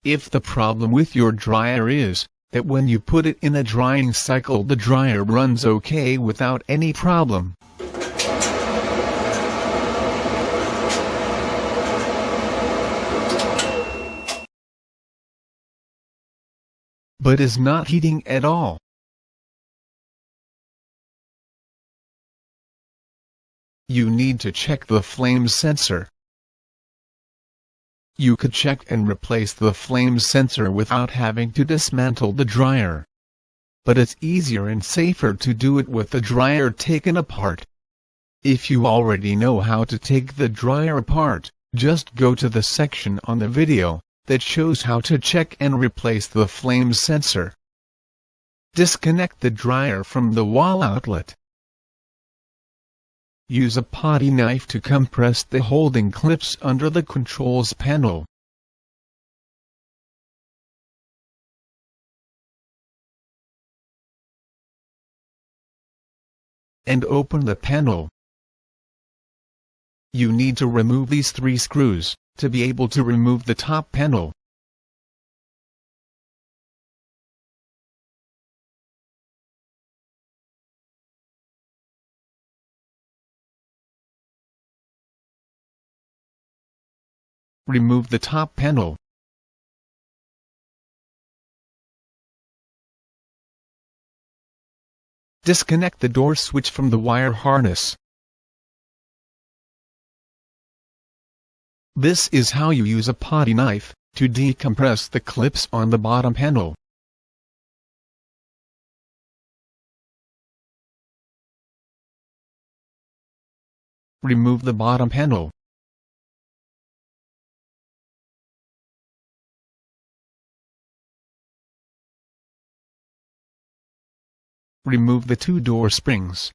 If the problem with your dryer is that when you put it in a drying cycle the dryer runs okay without any problem, but is not heating at all, you need to check the flame sensor. You could check and replace the flame sensor without having to dismantle the dryer. But it's easier and safer to do it with the dryer taken apart. If you already know how to take the dryer apart, just go to the section on the video that shows how to check and replace the flame sensor. Disconnect the dryer from the wall outlet. Use a potty knife to compress the holding clips under the controls panel. And open the panel. You need to remove these 3 screws to be able to remove the top panel. Remove the top panel. Disconnect the door switch from the wire harness. This is how you use a potty knife to decompress the clips on the bottom panel. Remove the bottom panel. Remove the 2 door springs.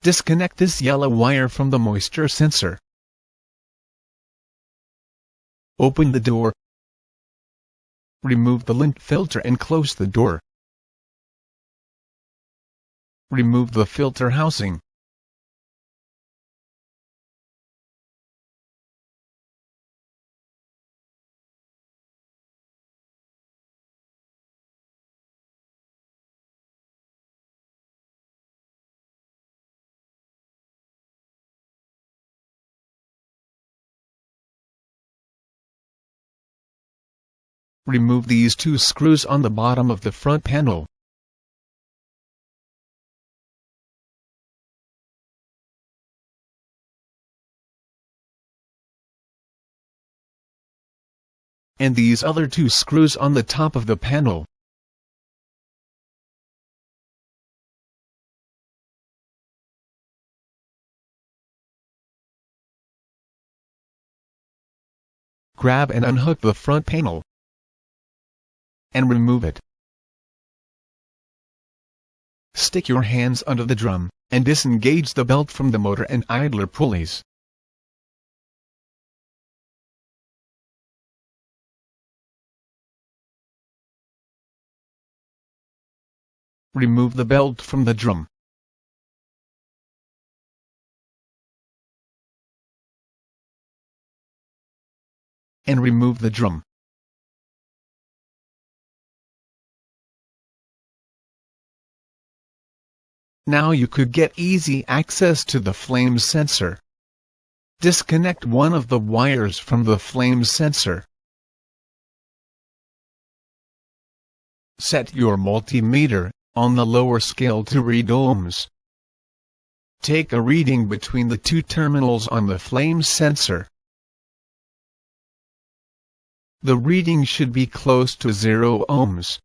Disconnect this yellow wire from the moisture sensor. Open the door. Remove the lint filter and close the door. Remove the filter housing. Remove these 2 screws on the bottom of the front panel. And these other 2 screws on the top of the panel. Grab and unhook the front panel and remove it. Stick your hands under the drum and disengage the belt from the motor and idler pulleys. Remove the belt from the drum. And remove the drum. Now you could get easy access to the flame sensor. Disconnect one of the wires from the flame sensor. Set your multimeter on the lower scale to read ohms. Take a reading between the 2 terminals on the flame sensor. The reading should be close to 0 ohms.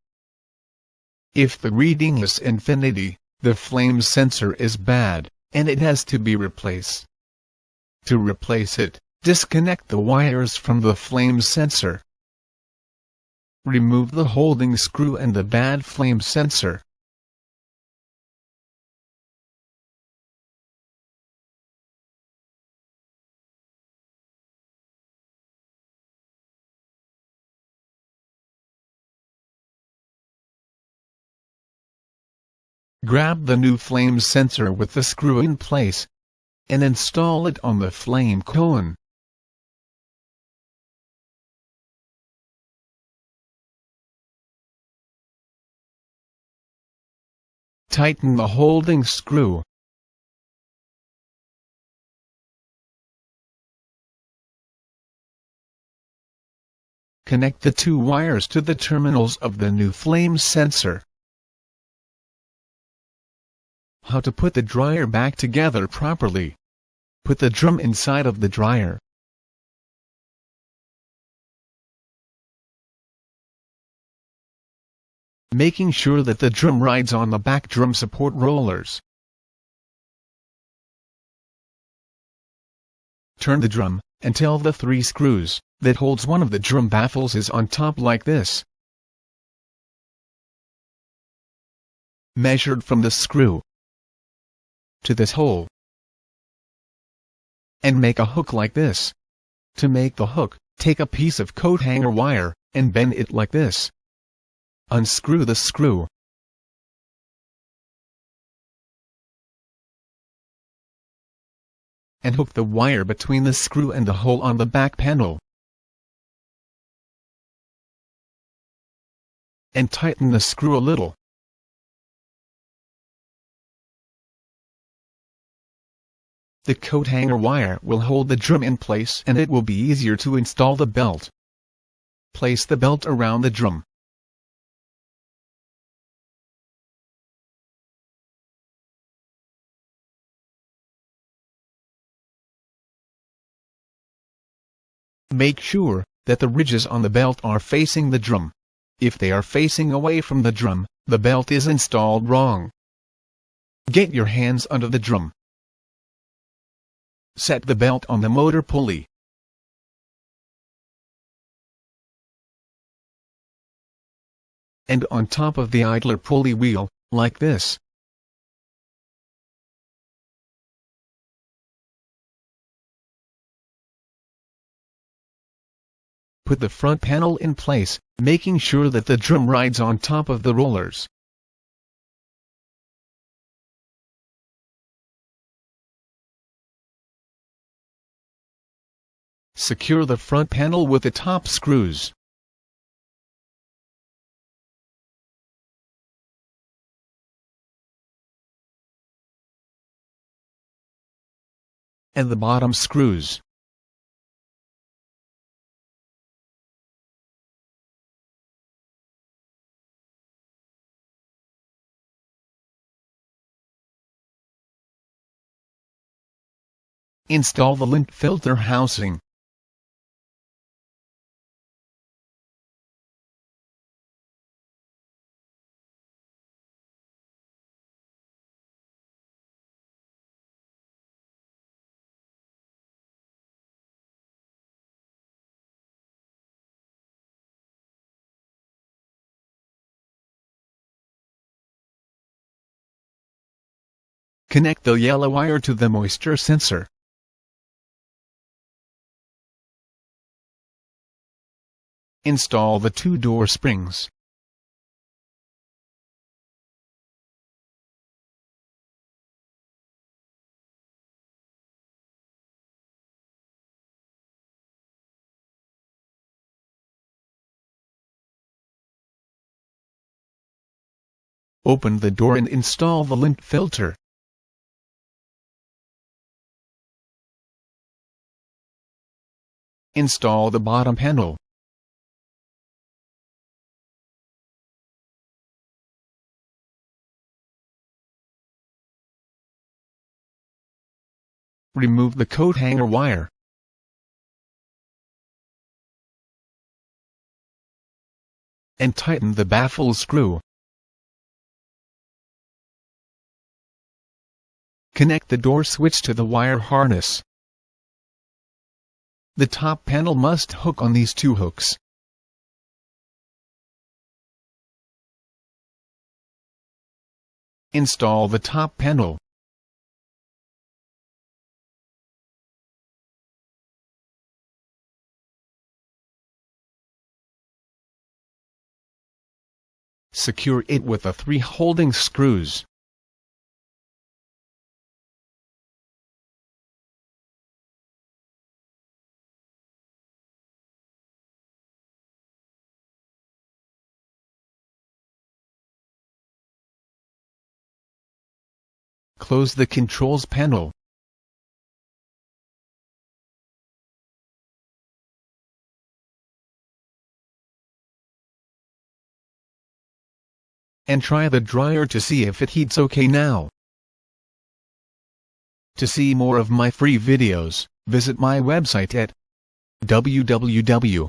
If the reading is infinity, the flame sensor is bad, and it has to be replaced. To replace it, disconnect the wires from the flame sensor. Remove the holding screw and the bad flame sensor. Grab the new flame sensor with the screw in place and install it on the flame cone. Tighten the holding screw. Connect the two wires to the terminals of the new flame sensor. How to put the dryer back together properly. Put the drum inside of the dryer. Making sure that the drum rides on the back drum support rollers. Turn the drum until the 3 screws that holds one of the drum baffles is on top like this. Measured from the screw to this hole. And make a hook like this. To make the hook, take a piece of coat hanger wire and bend it like this. Unscrew the screw. And hook the wire between the screw and the hole on the back panel. And tighten the screw a little. The coat hanger wire will hold the drum in place and it will be easier to install the belt. Place the belt around the drum. Make sure that the ridges on the belt are facing the drum. If they are facing away from the drum, the belt is installed wrong. Get your hands under the drum. Set the belt on the motor pulley. And on top of the idler pulley wheel, like this. Put the front panel in place, making sure that the drum rides on top of the rollers. Secure the front panel with the top screws. And the bottom screws. Install the lint filter housing. Connect the yellow wire to the moisture sensor. Install the 2 door springs. Open the door and install the lint filter. Install the bottom panel. Remove the coat hanger wire. And tighten the baffle screw. Connect the door switch to the wire harness. The top panel must hook on these 2 hooks. Install the top panel. Secure it with the 3 holding screws. close the controls panel. And try the dryer to see if it heats okay now. To see more of my free videos, visit my website at www.wdrvc.com.